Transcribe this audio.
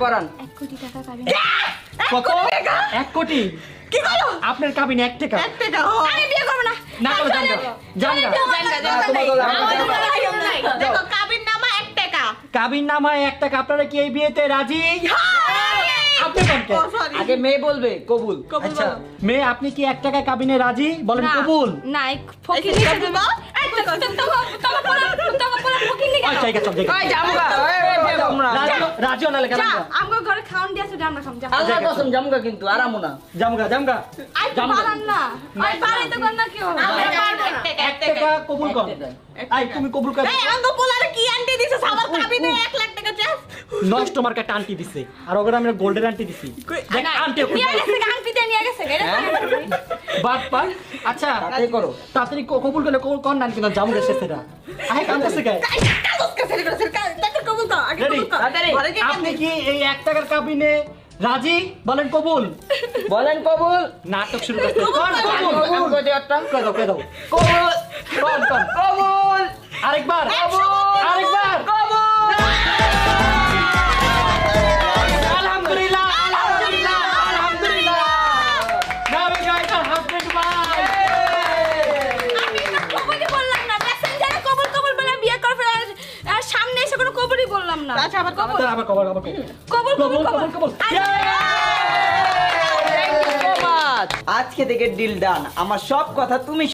পরান 1 কোটি টাকা কাবিন। কত 1 কোটি কি করো আপনার কাবিনে 1 টাকা 1 টাকা আমি বিয়ে করব না। না করো জানগা দেখো কাবিন নামা 1 টাকা কাবিন নামায় 1 টাকা আপনারা কি এই বিয়েতে রাজি আপনি বলতে আগে মেয়ে বলবে কবুল আচ্ছা মেয়ে আপনি কি 1 টাকা কাবিনে রাজি বলেন কবুল না ফকির হিসেবে তোমার ফকির লিখা আচ্ছা ঠিক আছে ওই জামগা তোমরা রাজি না লেখা আমগো ঘরে খাওন দিয়েছে আমরা খাম যা আল্লাহ কসম জামগা কিন্তু আরামু না জামগা আই পারান না আই পারে তো কর না কি হবে আমরা পারবো 1 টাকা কবুল কর আই তুমি কবুল কর এই আমগো পোলারে কি আন্টি দিছে আমার কাবিনে 1 লাখ টাকা চাস নষ্ট মার্কেট আন্টি দিছে আর ওগরে আমরা গোল্ডের আন্টি দিছি দেখ আন্টি নিয়ে গেছে আন্টি দিয়ে নিয়ে গেছে বাট আচ্ছা তাতে করো তাড়াতাড়ি কবুল করলে কোন নাম কিনা জামু গেছে সেটা আই কাম কাছে গায় কাগজ কাছে করে তাতে কবুল তো আগে রেডি আপনি কি এই 1 টাকার কাবিনে রাজি বলেন কবুল বলেন কবুল নাটক শুরু করতে কোন কবুল আমি কই দিও একটা কই দাও কবুল কোন কবুল আরেকবার আরেকবার কবুল আলহামদুলিল্লাহ নাও গাইস হাফটেড ভাই আমি তো কবুলই বললাম না মেসেঞ্জারে কবুল বলে বিয়ে করে ফেলে আর সামনে এসে কোনো কবুলই বললাম না আচ্ছা আবার কবুল আবার কবুল আজকে থেকে ডিল ডান আমার সব কথা তুমি